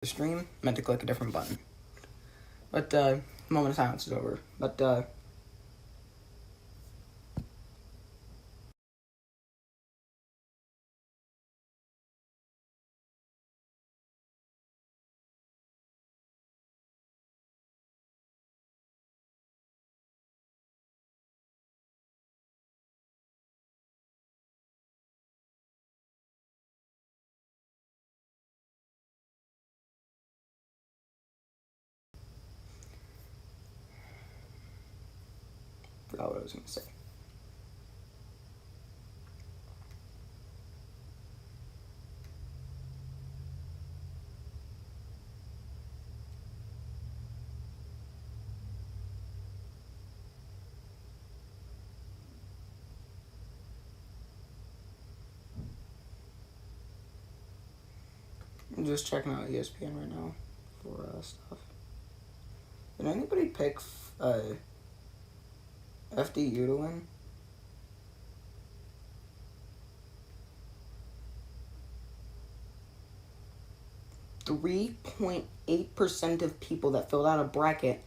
the stream. Meant to click a different button. But, moment of silence is over. But, forgot what I was going to say. I'm just checking out ESPN right now for stuff. Did anybody pick FDU to win? .8% of people that filled out a bracket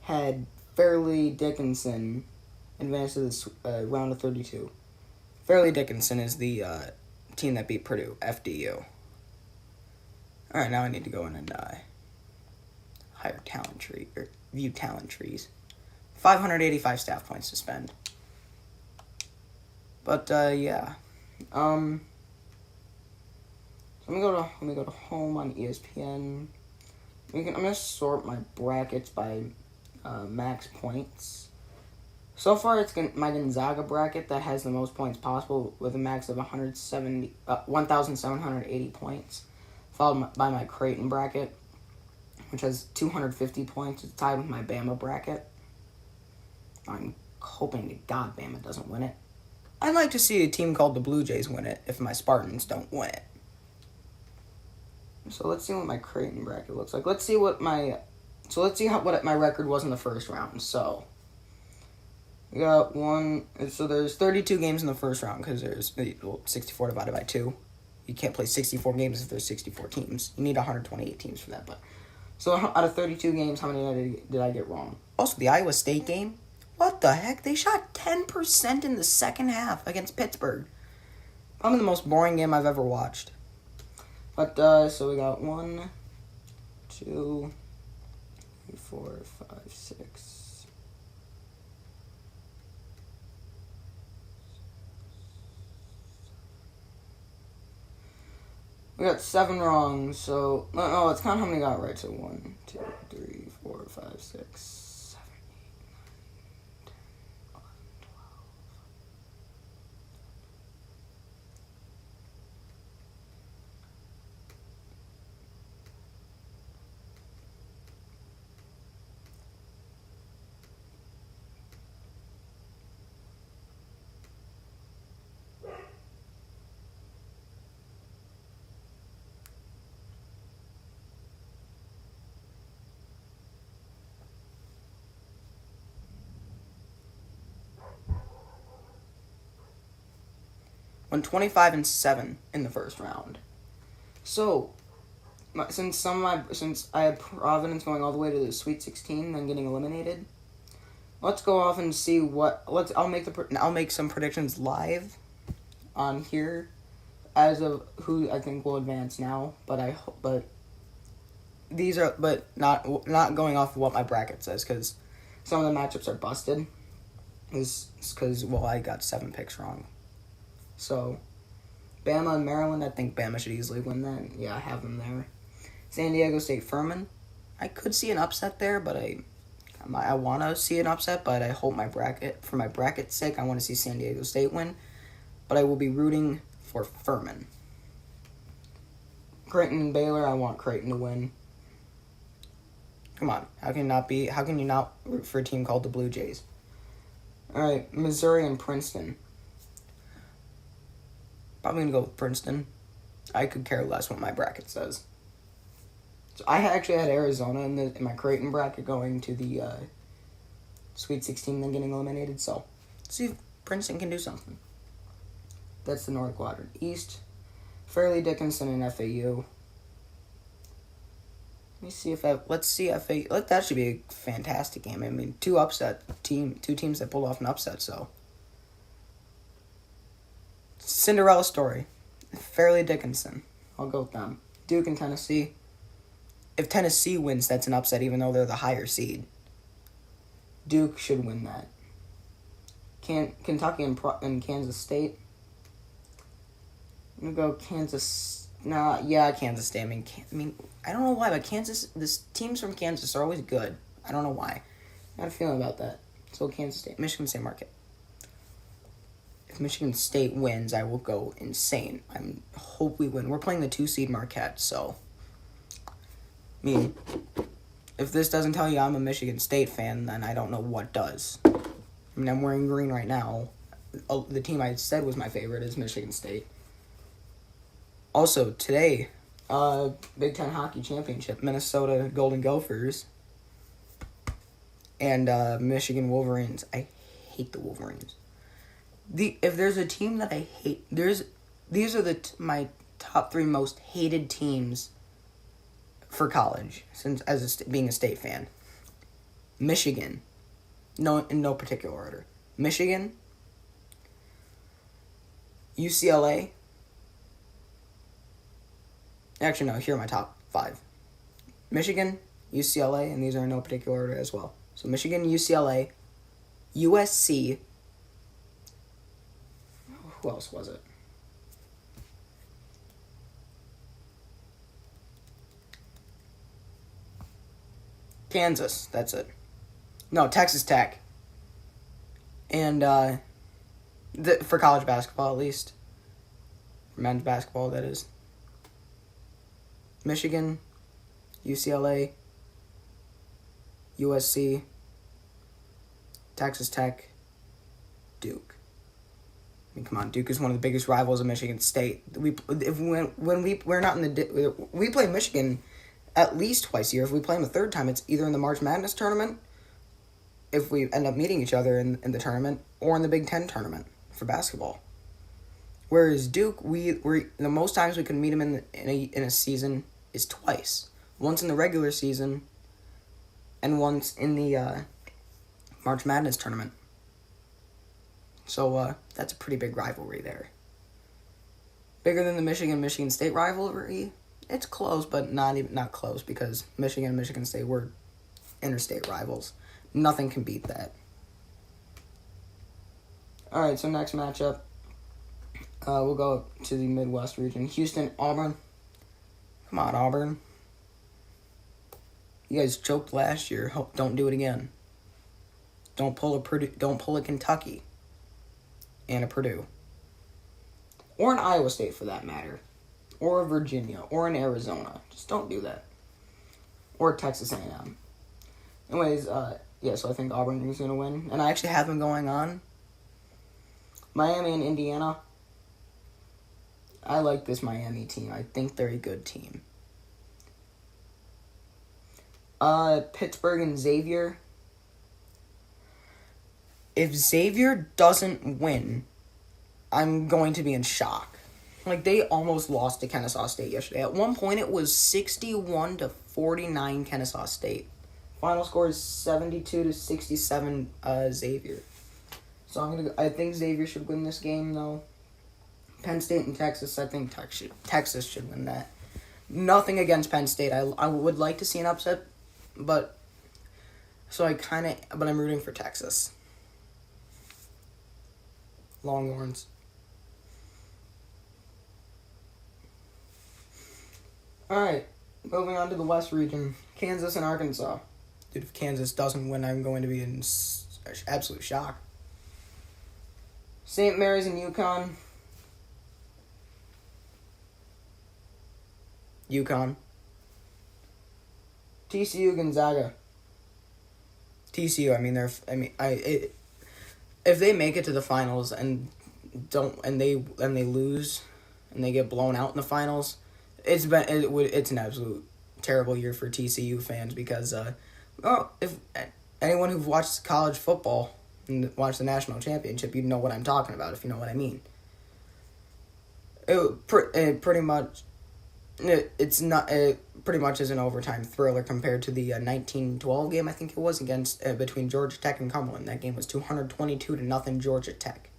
had Fairleigh Dickinson advance to this round of 32. Fairleigh Dickinson is the team that beat Purdue, FDU. Alright, now I need to go in and hire talent tree, or view talent trees. 585 staff points to spend. But, yeah. So let me go to home on ESPN. I'm gonna sort my brackets by max points. So far, it's my Gonzaga bracket that has the most points possible with a max of 1,780 points, followed by my Creighton bracket, which has 250 points. It's tied with my Bama bracket. I'm hoping to God Bama doesn't win it. I'd like to see a team called the Blue Jays win it if my Spartans don't win it. So let's see what my Creighton bracket looks like. Let's see what my record was in the first round. So we got there's 32 games in the first round because there's 64 divided by 2. You can't play 64 games if there's 64 teams. You need 128 teams for that. But so out of 32 games, how many did I get wrong? Also, the Iowa State game. What the heck? They shot 10% in the second half against Pittsburgh. Probably the most boring game I've ever watched. But, so we got 1, 2, 3, 4, 5, 6. We got 7 wrong, so, no, let's count how many got right. So 1, 2, 3, 4, 5, 6. 25-7 in the first round. So, since I had Providence going all the way to the Sweet 16, then getting eliminated, let's go off and see I'll make some predictions live on here as of who I think will advance now. But not going off of what my bracket says because some of the matchups are busted. Is because I got 7 picks wrong. So, Bama and Maryland, I think Bama should easily win that. Yeah, I have them there. San Diego State Furman, I could see an upset there, but I want to see an upset, but I hope for my bracket's sake, I want to see San Diego State win. But I will be rooting for Furman. Creighton and Baylor, I want Creighton to win. Come on, how can you not root for a team called the Blue Jays? Alright, Missouri and Princeton. Probably going to go with Princeton. I could care less what my bracket says. So I actually had Arizona in my Creighton bracket going to the Sweet 16 then getting eliminated. So, let's see if Princeton can do something. That's the North Quadrant. East, Fairleigh Dickinson and FAU. me see if let's see if that should be a fantastic game. I mean, two teams that pulled off an upset. So, Cinderella story, Fairleigh Dickinson. I'll go with them. Duke and Tennessee. If Tennessee wins, that's an upset, even though they're the higher seed. Duke should win that. Kentucky and Kansas State. I'm gonna go Kansas. Kansas State. I mean, I don't know why, but the teams from Kansas are always good. I don't know why. I got a feeling about that. So Kansas State, Michigan State Marquette. If Michigan State wins, I will go insane. I hope we win. We're playing the 2-seed Marquette, so. I mean, if this doesn't tell you I'm a Michigan State fan, then I don't know what does. I mean, I'm wearing green right now. The team I said was my favorite is Michigan State. Also, today, Big Ten Hockey Championship, Minnesota Golden Gophers and Michigan Wolverines. I hate the Wolverines. If there's a team that I hate, these are my top 3 most hated teams for college, since being a state fan. Michigan, in no particular order. Michigan, UCLA. Actually, no, here are my top 5. Michigan, UCLA, and these are in no particular order as well. So Michigan, UCLA, USC. Who else was it? Kansas, that's it. No, Texas Tech. And for college basketball, at least. For men's basketball, that is. Michigan, UCLA, USC, Texas Tech, Duke. I mean, come on, Duke is one of the biggest rivals of Michigan State. We play Michigan at least twice a year. If we play them a third time, it's either in the March Madness tournament, if we end up meeting each other in the tournament, or in the Big Ten tournament for basketball. Whereas Duke, the most times we can meet them in a season is twice. Once in the regular season, and once in the March Madness tournament. So that's a pretty big rivalry there. Bigger than the Michigan State rivalry. It's close, but not close, because Michigan and Michigan State were interstate rivals. Nothing can beat that. All right, so next matchup, we'll go to the Midwest region. Houston, Auburn. Come on, Auburn. You guys choked last year. Don't do it again. Don't pull a Kentucky and a Purdue. Or an Iowa State, for that matter. Or a Virginia. Or an Arizona. Just don't do that. Or Texas A&M. Anyways, so I think Auburn is going to win. And I actually have them going on. Miami and Indiana. I like this Miami team. I think they're a good team. Pittsburgh and Xavier. If Xavier doesn't win, I'm going to be in shock. Like, they almost lost to Kennesaw State yesterday. At one point, it was 61-49 Kennesaw State. Final score is 72-67 Xavier. So I think Xavier should win this game, though. Penn State and Texas, I think Texas should win that. Nothing against Penn State. I would like to see an upset, but I'm rooting for Texas. Longhorns. Alright, moving on to the West region. Kansas and Arkansas. Dude, if Kansas doesn't win, I'm going to be in absolute shock. St. Mary's and UConn. TCU, Gonzaga. TCU, if they make it to the finals and they lose and they get blown out in the finals, it's an absolute terrible year for TCU fans, because if anyone who watched college football and watched the national championship, you'd know what I'm talking about, if you know what I mean. It pretty much it's not. It pretty much is an overtime thriller compared to the 1912 game, I think it was, against between Georgia Tech and Cumberland. That game was 222-0 Georgia Tech.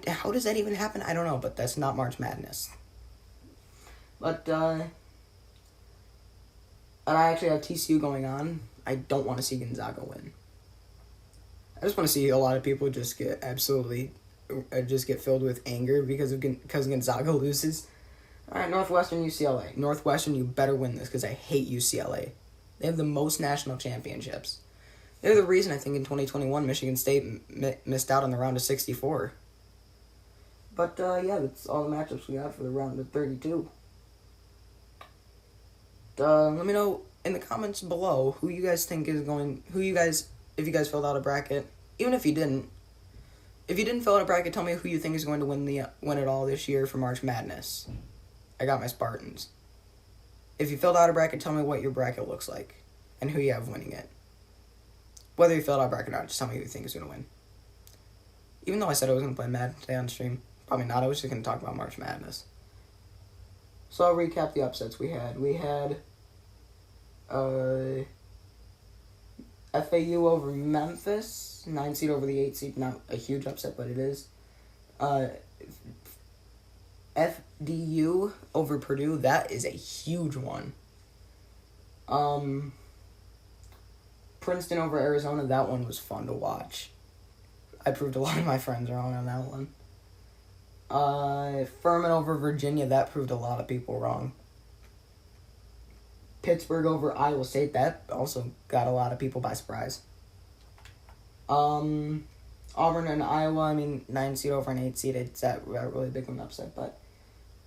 How does that even happen? I don't know, but that's not March Madness. But and I actually have TCU going on. I don't want to see Gonzaga win. I just want to see a lot of people just get filled with anger because Gonzaga loses. All right, Northwestern, UCLA. Northwestern, you better win this because I hate UCLA. They have the most national championships. They're the reason I think in 2021 Michigan State missed out on the round of 64. But yeah, that's all the matchups we got for the round of 32. Let me know in the comments below who you guys think is going. If you guys filled out a bracket, even if you didn't. If you didn't fill out a bracket, tell me who you think is going to win it all this year for March Madness. I got my Spartans. If you filled out a bracket, tell me what your bracket looks like and who you have winning it. Whether you filled out a bracket or not, just tell me who you think is going to win. Even though I said I was going to play Madden today on stream, probably not. I was just going to talk about March Madness. So I'll recap the upsets we had. We had FAU over Memphis, 9 seed over the 8 seed. Not a huge upset, but it is. FDU over Purdue, that is a huge one. Princeton over Arizona, that one was fun to watch. I proved a lot of my friends wrong on that one. Furman over Virginia, that proved a lot of people wrong. Pittsburgh over Iowa State, that also got a lot of people by surprise. Auburn and Iowa, 9 seed over an 8 seed, it's that really big of an upset, but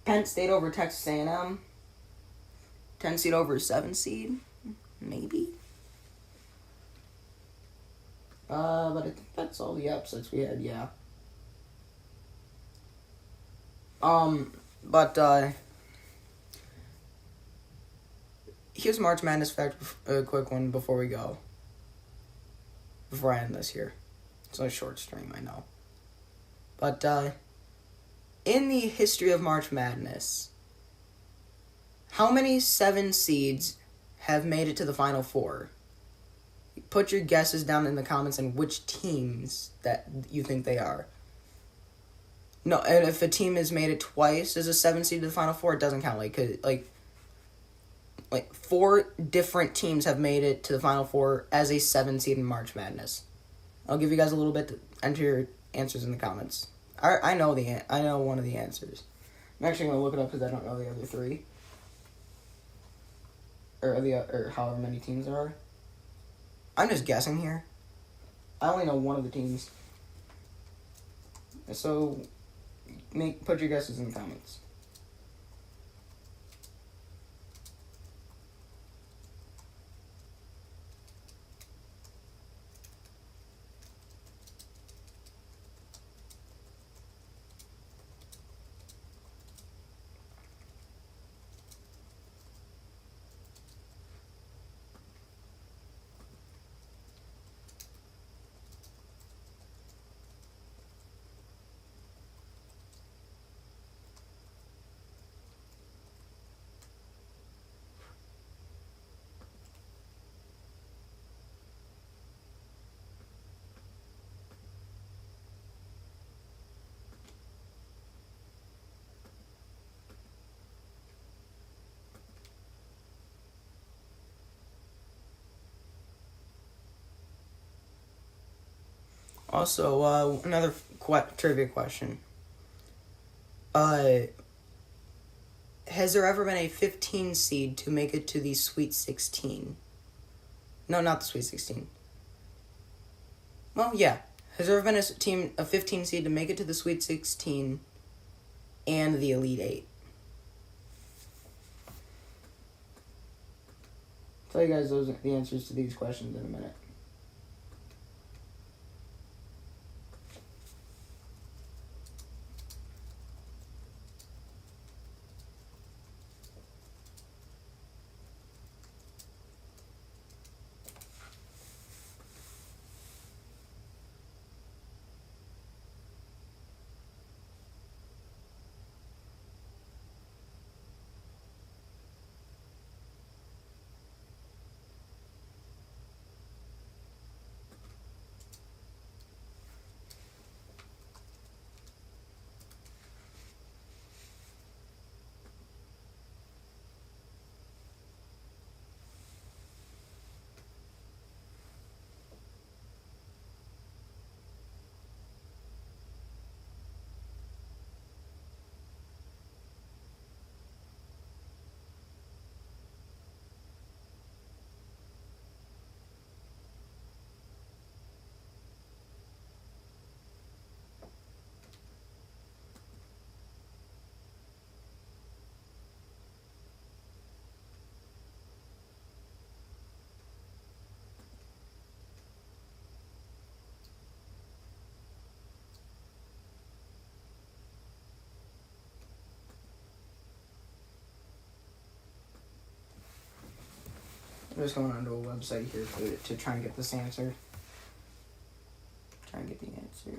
Penn State over Texas A&M, 10 seed over 7 seed, maybe. But I think that's all the upsets we had, yeah. Here's March Madness fact, a quick one before we go. Before I end this here. It's a short stream, I know. But, in the history of March Madness, how many 7 seeds have made it to the Final Four? Put your guesses down in the comments and which teams that you think they are. No, and if a team has made it twice as a 7 seed to the Final Four, it doesn't count. Like 4 different teams have made it to the Final Four as a 7 seed in March Madness. I'll give you guys a little bit to enter your answers in the comments. I know one of the answers. I'm actually going to look it up because I don't know the other 3. Or however many teams there are. I'm just guessing here. I only know one of the teams. So, put your guesses in the comments. Also, another trivia question. Has there ever been a 15 seed to make it to the Sweet 16? No, not the Sweet 16. Well, yeah. Has there ever been a 15 seed to make it to the Sweet 16 and the Elite 8? I'll tell you guys the answers to these questions in a minute. I'm just going onto a website here to try and get this answer. Try and get the answer.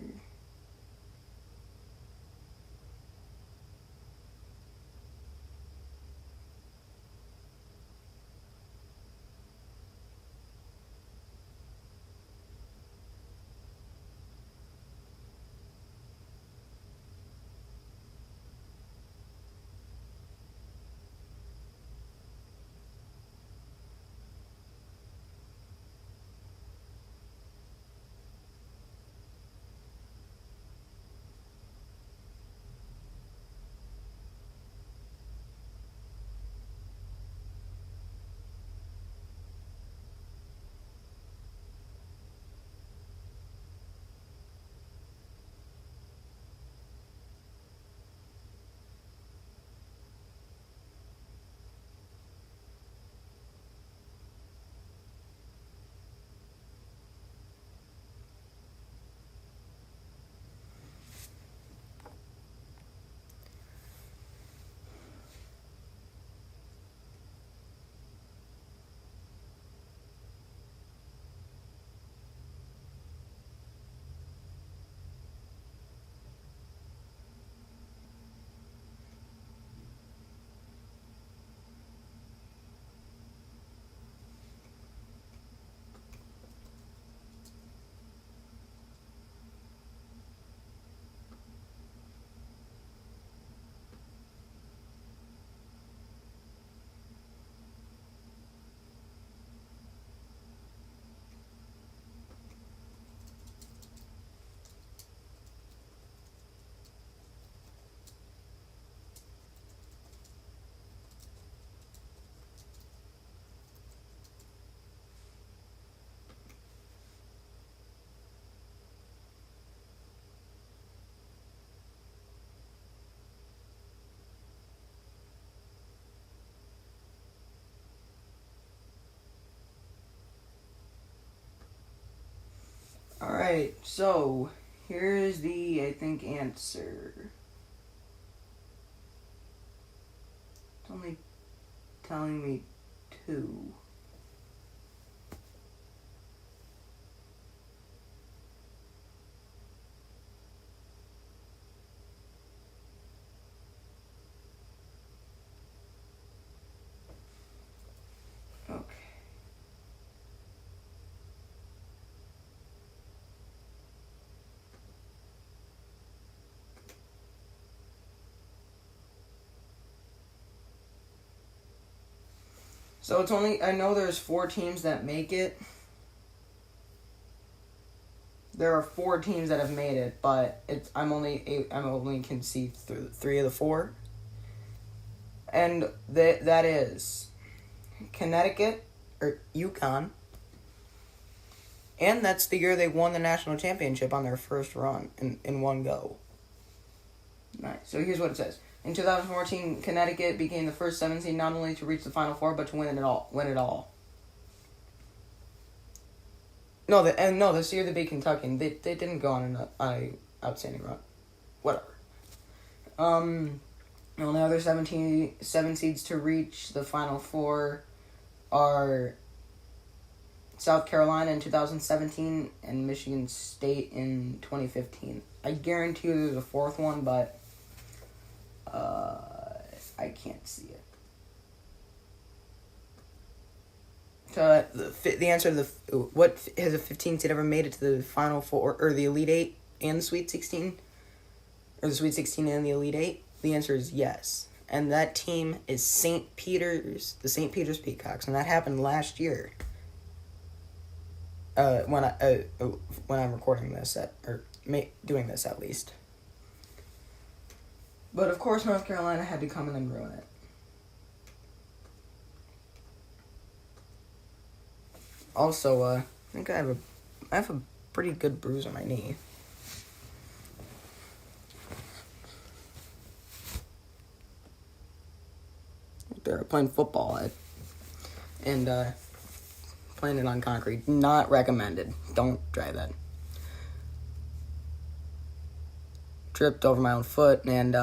Alright, so here's the, I think, answer. It's only telling me 2. Okay. So it's only, I know there's 4 teams that make it. There are 4 teams that have made it, but I'm only can see through 3 of the 4. And that is Connecticut, or UConn. And that's the year they won the national championship on their first run in one go. Nice. So here's what it says. In 2014, Connecticut became the first 7 seed not only to reach the Final Four, but to win it all. No, this year they beat Kentucky. They didn't go on an outstanding run. Whatever. Only other 7 seeds to reach the Final Four are South Carolina in 2017 and Michigan State in 2015. I guarantee you there's a 4th one, but I can't see it. So the answer to what has a 15 seed ever made it to the Final Four or the Elite 8 and the Sweet 16, or the Sweet 16 and the Elite 8? The answer is yes, and that team is St. Peter's, the St. Peter's Peacocks, and that happened last year. When I'm recording this doing this at least. But of course, North Carolina had to come in and ruin it. Also, I think I have a pretty good bruise on my knee. They're playing football and playing it on concrete. Not recommended. Don't try that. Tripped over my own foot and